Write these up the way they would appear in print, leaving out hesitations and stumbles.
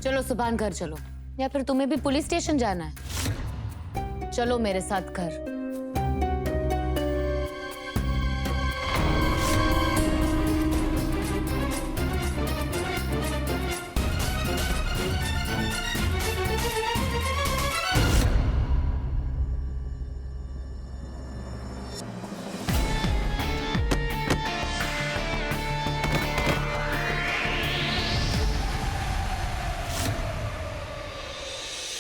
चलो सुभान घर चलो, या फिर तुम्हें भी पुलिस स्टेशन जाना है? चलो मेरे साथ घर।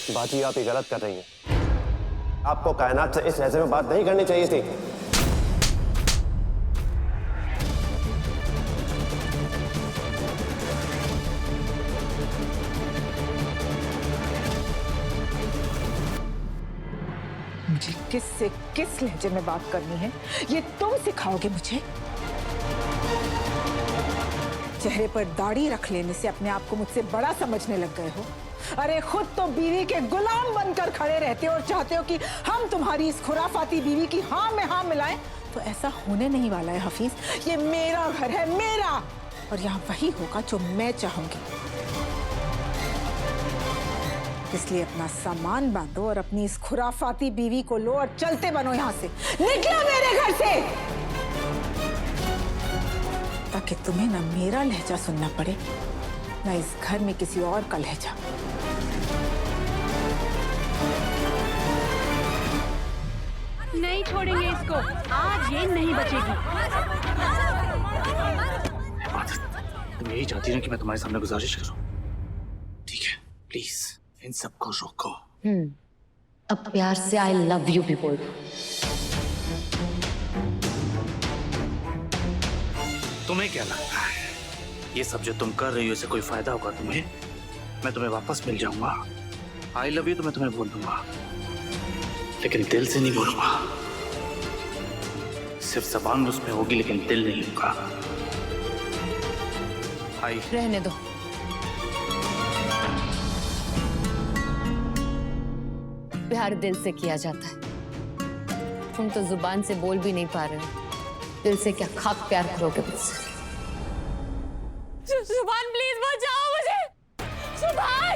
बाजी आप ये गलत कर रही हैं। आपको कायनात से इस लहजे में बात नहीं करनी चाहिए थी। मुझे किससे किस लहजे में बात करनी है ये तुम सिखाओगे मुझे? चेहरे पर दाढ़ी रख लेने से अपने आप को मुझसे बड़ा समझने लग गए हो। अरे खुद तो बीवी के गुलाम बनकर खड़े रहते हो और चाहते हो कि हम तुम्हारी इस खुराफाती बीवी की हाँ में हाँ मिलाएं, तो ऐसा होने नहीं वाला है हफीज। ये मेरा घर है, मेरा, और यहाँ वही होगा जो मैं चाहूंगी। इसलिए अपना सामान बांधो और अपनी इस खुराफाती बीवी को लो और चलते बनो यहाँ से। निकलो मेरे घर से, ताकि तुम्हें ना मेरा लहजा सुनना पड़े ना इस घर में किसी और का लहजा। नहीं छोड़ेंगे इसको, आज ये नहीं बचेगी। तुम यही चाहती ना कि मैं तुम्हारे सामने गुजारिश करूं? ठीक है, प्लीज इन सबको रोको। अब प्यार से आई लव यू भी बोल दो। तुम्हें क्या लगता है ये सब जो तुम कर रही हो इससे कोई फायदा होगा तुम्हें? मैं तुम्हें वापस मिल जाऊंगा, आई लव यू तो मैं तुम्हें बोल दूंगा, लेकिन दिल से नहीं बोलूंगा। सिर्फ जबान उसमें होगी लेकिन दिल नहीं होगा। आई रहने दो। प्यार दिल से किया जाता है। तुम तो जुबान से बोल भी नहीं पा रहे हो, दिल से क्या खाक प्यार करोगे मुझसे? सुभान प्लीज बचाओ मुझे, सुभान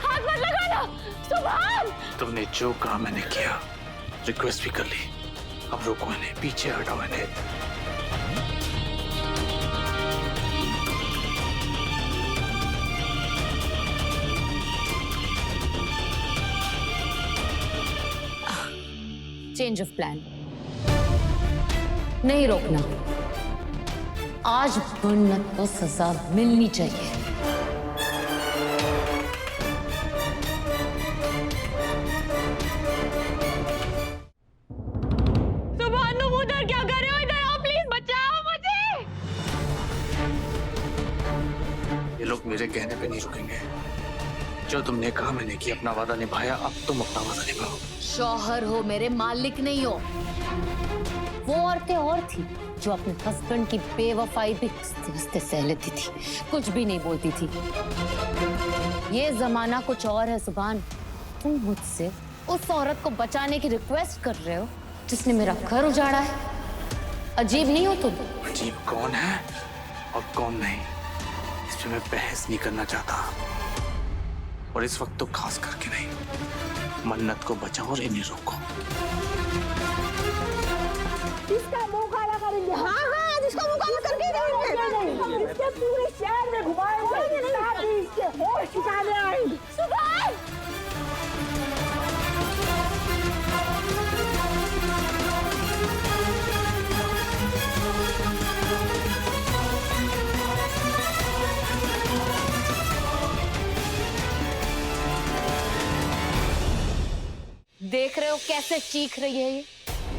हाथ मत लगाना, सुभान। तुमने जो कहा मैंने किया, रिक्वेस्ट भी कर ली, अब रोको इन्हें, पीछे हटाओ इन्हें। चेंज ऑफ प्लान, नहीं रोकना। आज मन्नत को सजा मिलनी चाहिए। सुभान तुम उधर क्या कर रहे हो? इधर आओ प्लीज, बचाओ मुझे। ये लोग मेरे कहने पे नहीं रुकेंगे। जो तुमने कहा मैंने किया, अपना वादा निभाया, अब तुम अपना वादा निभाओ। शौहर हो मेरे, मालिक नहीं हो। वो औरतें और थी जो अपने हस्बैंड की बेवफाई भी हंसते सह लेती थी, कुछ भी नहीं बोलती थी। ये जमाना कुछ और है सुभान। तुम मुझसे उस औरत को बचाने की रिक्वेस्ट कर रहे हो जिसने मेरा घर उजाड़ा है। अजीब नहीं हो तुम? अजीब कौन है और कौन नहीं, इस पे मैं बहस नहीं करना चाहता, और इस वक्त तो खास करके नहीं। मन्नत को बचाओ और इन्हें रोको। इसका मुंह काला करेंगे। हाँ हाँ, जिसका मुंह काला करके देंगे। इसके पूरे शहर में घुमाएंगे, ताकि इसके होश ठिकाने आए। सुभान देख रहे हो कैसे चीख रही है ये?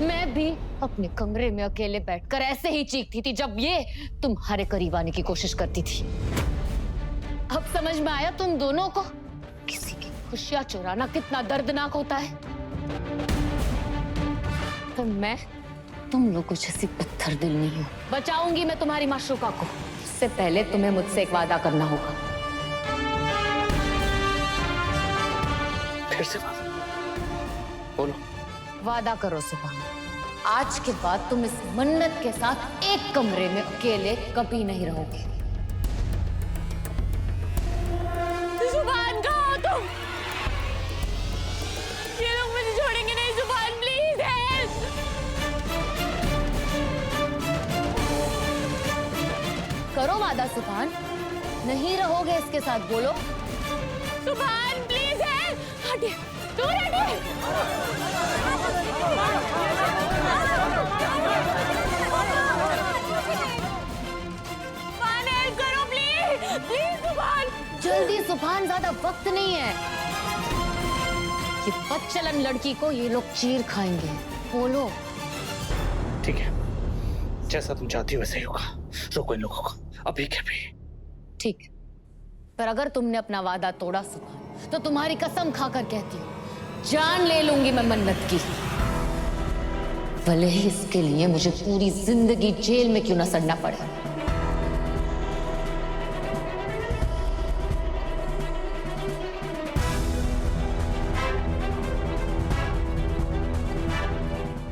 मैं भी अपने कमरे में अकेले बैठकर ऐसे ही चीखती थी जब ये तुम्हारे करीब आने की कोशिश करती थी। अब समझ में आया तुम दोनों को किसी की खुशियां चुराना कितना दर्दनाक होता है। तो मैं तुम लोगों जैसी पत्थर दिल नहीं हूं। बचाऊंगी मैं तुम्हारी माशूका को, उससे पहले तुम्हें मुझसे एक वादा करना होगा। फिर से बात बोलो। वादा करो सुभान, आज के बाद तुम इस मन्नत के साथ एक कमरे में अकेले कभी नहीं रहोगे। जुबान कहाँ हो तुम? ये लोग मुझे छोड़ेंगे नहीं। जुबान प्लीज हेल्प। करो वादा सुभान, नहीं रहोगे इसके साथ, बोलो। जुबान प्लीज हेल्प। हटिए, दूर हटिए। जुबान हेल्प करो प्लीज, प्लीज जुबान। जल्दी सुभान, ज्यादा वक्त नहीं है। ये बदचलन लड़की को ये लोग चीर खाएंगे, बोलो। ठीक है, जैसा तुम चाहती हो वैसे ही होगा। रोको इन लोगों को अभी के भी। ठीक है, पर अगर तुमने अपना वादा तोड़ा सुभान, तो तुम्हारी कसम खाकर कहती हूँ, जान ले लूंगी मैं मन्नत की। भले ही इसके लिए मुझे पूरी जिंदगी जेल में क्यों ना सड़ना पड़े।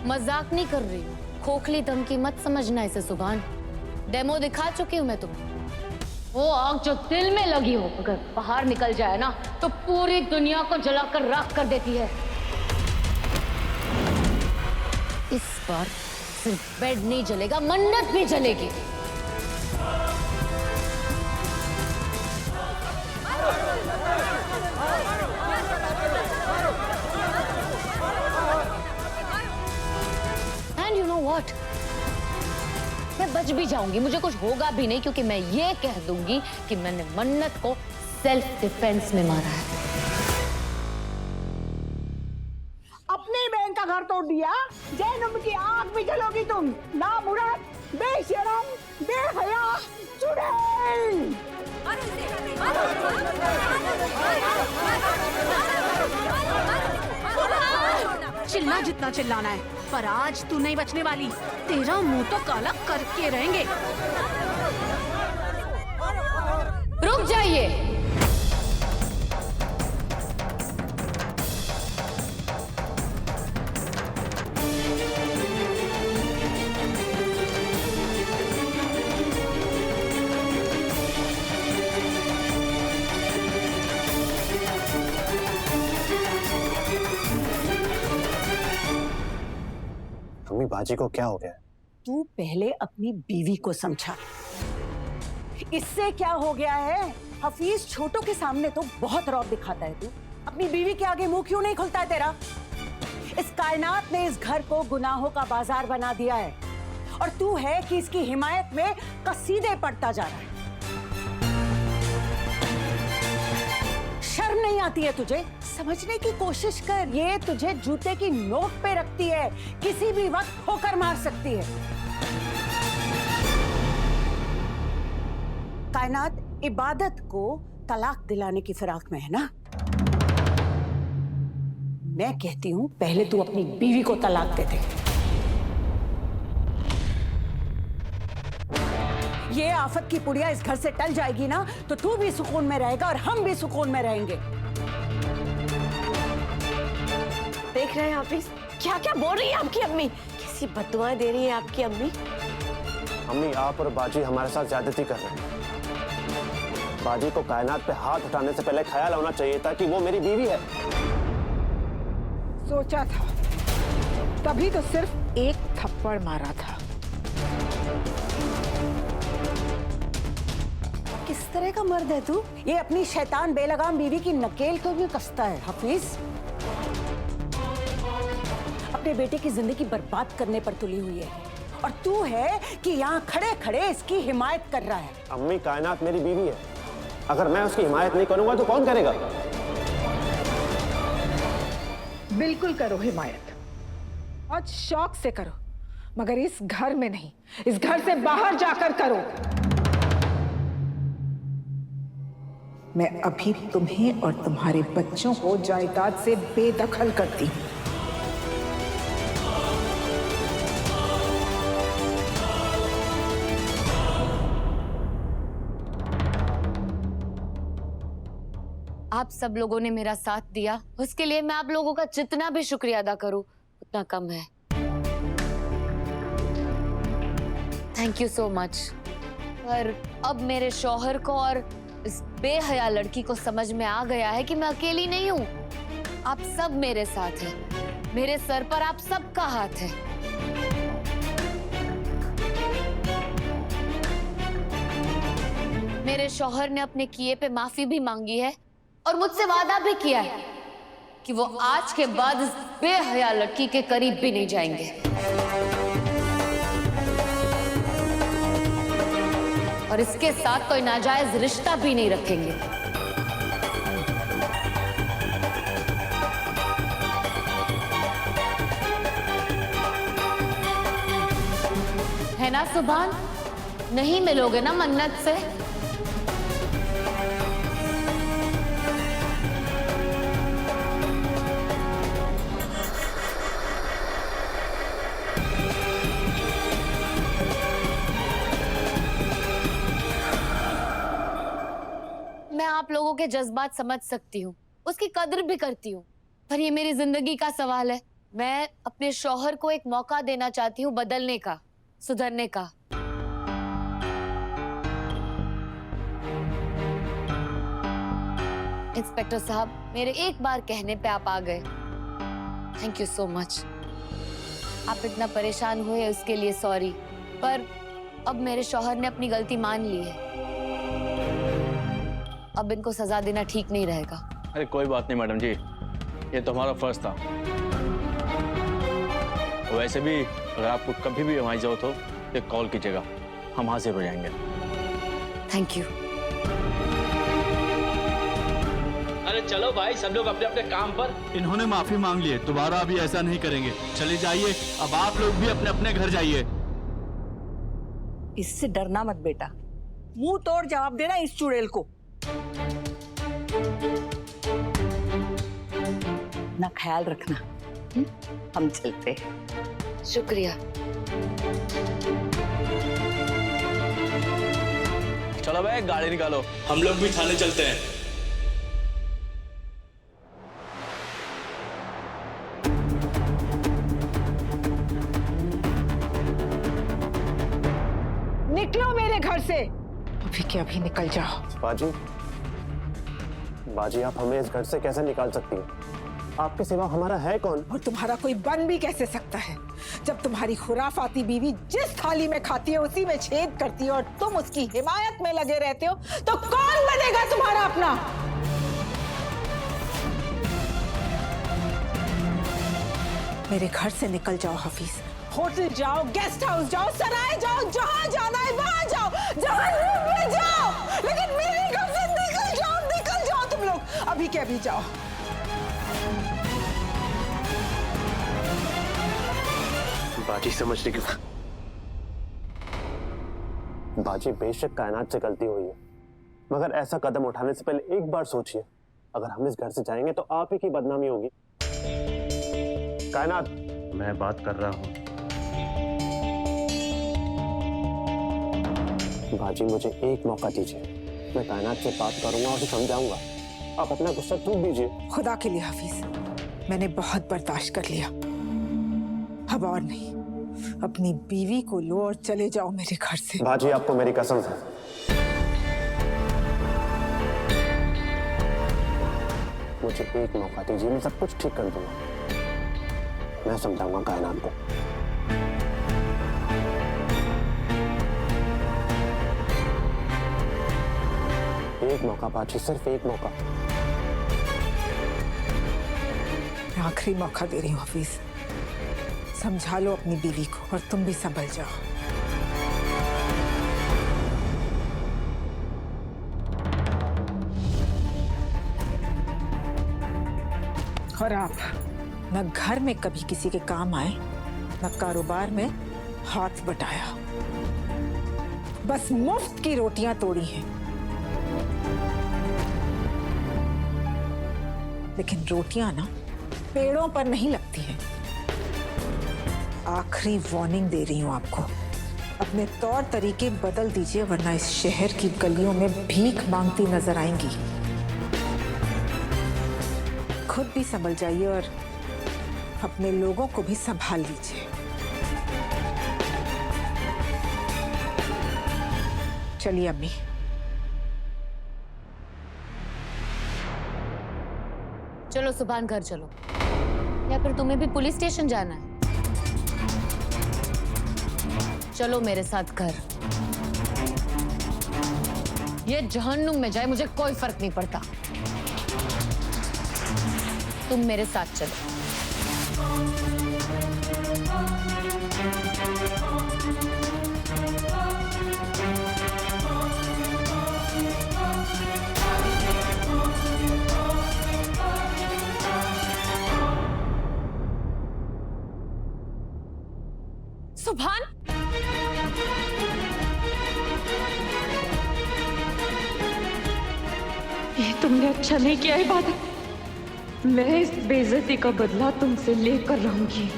मजाक नहीं कर रही हूँ, खोखली धमकी मत समझना इसे सुभान। डेमो दिखा चुकी हूं मैं तुम्हें। वो आग जो दिल में लगी हो, अगर बाहर निकल जाए ना, तो पूरी दुनिया को जलाकर राख कर देती है। इस बार सिर्फ बेड नहीं जलेगा, मन्नत भी जलेगी। एंड यू नो व्हाट, मैं बच भी जाऊंगी, मुझे कुछ होगा भी नहीं, क्योंकि मैं ये कह दूंगी कि मैंने मन्नत को सेल्फ डिफेंस में मारा है। अपनी बहन का घर तोड़ दिया, जहन्नुम की आग में जलोगी तुम। ना मुराद, बेशरम, बेहया, चुड़ैल। चिल्ला जितना चिल्लाना है, पर आज तू नहीं बचने वाली। तेरा मुंह तो काला करके रहेंगे। रुक जाइए। मम्मी, बाजी को क्या हो गया? तू पहले अपनी बीवी को समझा। इससे क्या हो गया है? हफीज छोटों के सामने तो बहुत रौब दिखाता है, तू अपनी बीवी के आगे मुंह क्यों नहीं खुलता है तेरा? इस कायनात ने इस घर को गुनाहों का बाजार बना दिया है, और तू है कि इसकी हिमायत में कसीदे पढ़ता जा रहा है। शर्म नहीं आती है तुझे? समझने की कोशिश कर, ये तुझे जूते की नोक पे रखती है, किसी भी वक्त ठोकर मार सकती है। कायनात इबादत को तलाक दिलाने की फिराक में है ना? मैं कहती हूं पहले तू अपनी बीवी को तलाक दे दे। ये आफत की पुड़िया इस घर से टल जाएगी ना, तो तू भी सुकून में रहेगा और हम भी सुकून में रहेंगे। देख रहे हैं हाफिज, क्या क्या बोल रही है आपकी अम्मी? कैसी बददुआएं दे रही है आपकी अम्मी। अम्मी, आप और बाजी हमारे साथ ज्यादती कर रहे हैं। बाजी को कायनात पे हाथ उठाने से पहले ख्याल होना चाहिए था कि वो मेरी बीवी है। सोचा था, तभी तो सिर्फ एक थप्पड़ मारा था। किस तरह का मर्द है तू? ये अपनी शैतान बेलगाम बीवी की नकेल को भी कसता है। हफीज, अपने बेटे की जिंदगी बर्बाद करने पर तुली हुई है, और तू है कि यहाँ खड़े खड़े इसकी हिमायत कर रहा है। अम्मी, कायनात मेरी बीवी है, अगर मैं उसकी हिमायत नहीं करूंगा तो कौन करेगा? बिल्कुल करो हिमायत, बहुत शौक से करो, मगर इस घर में नहीं, इस घर से बाहर जाकर करो। मैं अभी तुम्हें और तुम्हारे बच्चों को जायदाद से बेदखल करती हूं। आप सब लोगों ने मेरा साथ दिया, उसके लिए मैं आप लोगों का जितना भी शुक्रिया अदा करूं उतना कम है। Thank you so much. पर अब मेरे शौहर को और इस बेहया लड़की को समझ में आ गया है कि मैं अकेली नहीं हूँ। आप सब मेरे साथ हैं। मेरे सर पर आप सबका हाथ है। मेरे शौहर ने अपने किए पे माफी भी मांगी है और मुझसे वादा भी किया है कि वो आज के बाद इस बेहया लड़की के करीब भी नहीं जाएंगे। और इसके साथ कोई नाजायज रिश्ता भी नहीं रखेंगे। है ना सुभान? नहीं मिलोगे ना मन्नत से? मैं आप लोगों के जज्बात समझ सकती हूँ, उसकी कदर भी करती हूँ, पर ये मेरी जिंदगी का सवाल है। मैं अपने शौहर को एक मौका देना चाहती हूँ बदलने का, सुधरने का। इंस्पेक्टर साहब, मेरे एक बार कहने पे आप आ गए। Thank you so much. आप इतना परेशान हुए उसके लिए सॉरी, पर अब मेरे शौहर ने अपनी गलती मान ली है। अब इनको सजा देना ठीक नहीं रहेगा। अरे कोई बात नहीं मैडम जी, ये तो हमारा फर्ज था। वैसे भी अगर आपको कभी भी हमारी जरूरत हो तो कॉल कीजिएगा, हम हाजिर हो जाएंगे। Thank you. अरे चलो भाई, सब लोग अपने अपने काम पर। इन्होंने माफी मांग ली है, दोबारा अभी ऐसा नहीं करेंगे। चले जाइए, अब आप लोग भी अपने अपने घर जाइए। इससे डरना मत बेटा, मुंह तोड़ जवाब देना इस चुड़ैल को। ना ख्याल रखना। हम चलते हैं। शुक्रिया। चलो भाई गाड़ी निकालो, हम लोग भी थाने चलते हैं। निकलो मेरे घर से, अभी के अभी निकल जाओ। बाजी, बाजी आप हमें इस घर से कैसे निकाल सकती हैं? आपके सिवा हमारा है कौन? और तुम्हारा कोई बन भी कैसे सकता है, जब तुम्हारी खुराफाती बीवी जिस थाली में खाती है उसी में छेद करती है और तुम उसकी हिमायत में लगे रहते हो, तो कौन बनेगा तुम्हारा अपना? मेरे घर से निकल जाओ हफीज। होटल जाओ, गेस्ट हाउस जाओ, सराय जाओ, जहां जाना है वहां जाओ, जहां में जाओ, लेकिन मेरे घर से निकल जाओ तुम लोग, अभी के अभी जाओ। बाजी समझने की बाजी, बेशक कायनात से गलती हुई है, मगर ऐसा कदम उठाने से पहले एक बार सोचिए, अगर हम इस घर से जाएंगे तो आप ही की बदनामी होगी। कायनात, मैं बात कर रहा हूँ। बाजी मुझे एक मौका दीजिए, मैं कायनात से बात करूंगा और उसे समझाऊंगा। आप अपना गुस्सा चूक दीजिए। खुदा के लिए हफीज, मैंने बहुत बर्दाश्त कर लिया, अब और नहीं। अपनी बीवी को लो और चले जाओ मेरे घर से। बाजी आपको मेरी कसम है, मुझे एक मौका दीजिए, मैं सब कुछ ठीक कर दूंगा। मैं समझाऊंगा कायनात को। एक मौका बाजी, सिर्फ एक मौका। मैं आखिरी मौका दे रही हूँ हफीज, समझा लो अपनी बीवी को और तुम भी संभल जाओ। और आप न घर में कभी किसी के काम आए, न कारोबार में हाथ बटाया, बस मुफ्त की रोटियां तोड़ी हैं। लेकिन रोटियां ना पेड़ों पर नहीं लगती हैं। आखिरी वार्निंग दे रही हूं आपको, अपने तौर तरीके बदल दीजिए, वरना इस शहर की गलियों में भीख मांगती नजर आएंगी। खुद भी संभल जाइए और अपने लोगों को भी संभाल लीजिए। चलिए अम्मी। चलो सुभान घर चलो, या फिर तुम्हें भी पुलिस स्टेशन जाना है? चलो मेरे साथ घर। ये जहन्नुम में जाए मुझे कोई फर्क नहीं पड़ता, तुम मेरे साथ चलो। सुभान, ये तुमने अच्छा नहीं किया इबादत। मैं इस बेइज्जती का बदला तुमसे लेकर रहूंगी।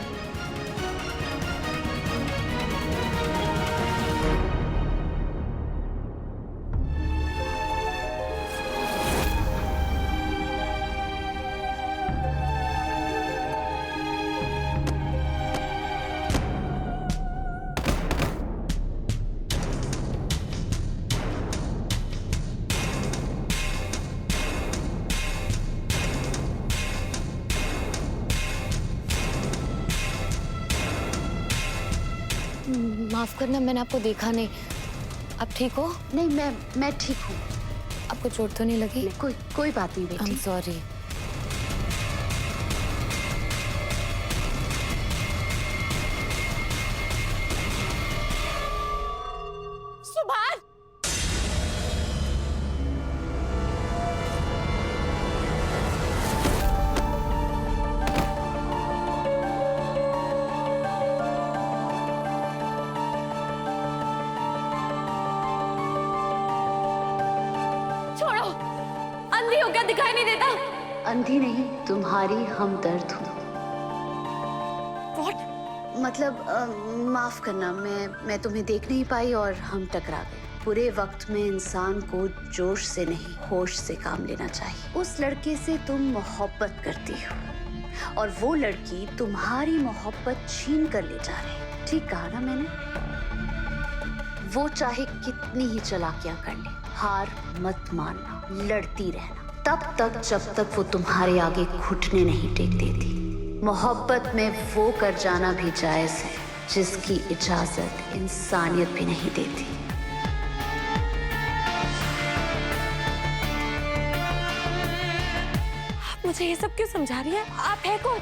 माफ करना, मैंने आपको देखा नहीं। आप ठीक हो? नहीं, मैं ठीक हूँ। आपको चोट तो नहीं लगी? कोई बात नहीं बेटी। सॉरी। सुभान, छोड़ो, अंधी हो क्या, दिखाई नहीं देता? अंधी नहीं, तुम्हारी हमदर्द हूँ। What? मतलब माफ करना, मैं तुम्हें देख नहीं पाई और हम टकरा गए। बुरे वक्त में इंसान को जोश से नहीं, होश से काम लेना चाहिए। उस लड़के से तुम मोहब्बत करती हो और वो लड़की तुम्हारी मोहब्बत छीन कर ले जा रही है। ठीक कहा ना मैंने? वो चाहे कितनी ही चालाकियां कर ले, हार मत मानना, लड़ती रहना तब तक जब तक वो तुम्हारे आगे घुटने नहीं टेक देती। मोहब्बत में वो कर जाना भी जायज है जिसकी इजाजत इंसानियत भी नहीं देती। आप मुझे ये सब क्यों समझा रही है? आप है कौन?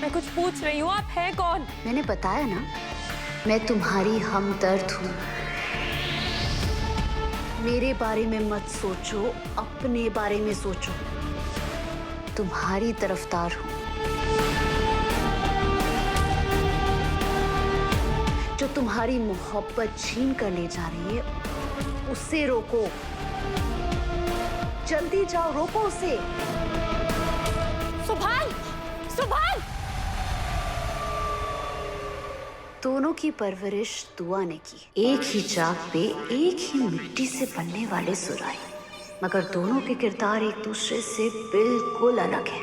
मैं कुछ पूछ रही हूँ, आप है कौन? मैंने बताया ना, मैं तुम्हारी हमदर्द हूँ। मेरे बारे में मत सोचो, अपने बारे में सोचो। तुम्हारी तरफदार हूँ। जो तुम्हारी मोहब्बत छीन कर ले जा रही है, उसे रोको। जल्दी जाओ, रोको उसे। सुभान, सुभान! दोनों की परवरिश दुआ ने की। एक ही चाक पे एक ही मिट्टी से बनने वाले सुराही, मगर दोनों के किरदार एक दूसरे से बिल्कुल अलग है।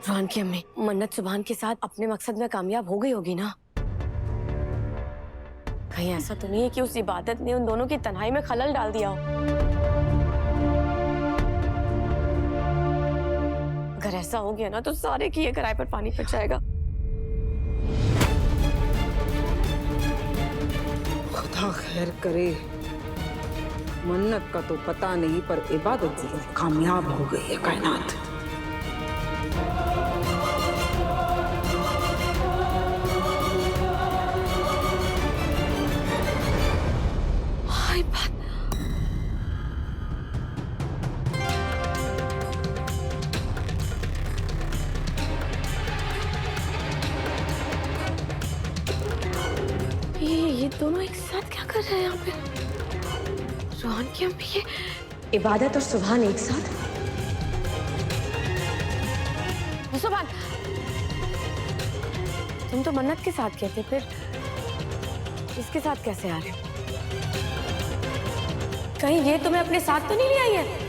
रोहन की अम्मी, मन्नत सुभान के साथ अपने मकसद में कामयाब हो गई होगी ना? कहीं ऐसा तो नहीं है कि उस इबादत ने उन दोनों की तन्हाई में खलल डाल दिया हो? अगर ऐसा हो गया ना तो सारे किए कराए पर पानी फिर जाएगा। खुदा खैर करे। मन्नत का तो पता नहीं, पर इबादत जरूर कामयाब हो गई है कायनात। हाय बात। ये दोनों एक साथ क्या कर रहे हैं यहाँ पे? रोहन की अम्मी, ये इबादत और सुभान एक साथ? सुभान, तुम तो मन्नत के साथ गए थे, फिर इसके साथ कैसे आ रहे हो? कहीं ये तुम्हें अपने साथ तो नहीं ले आई है?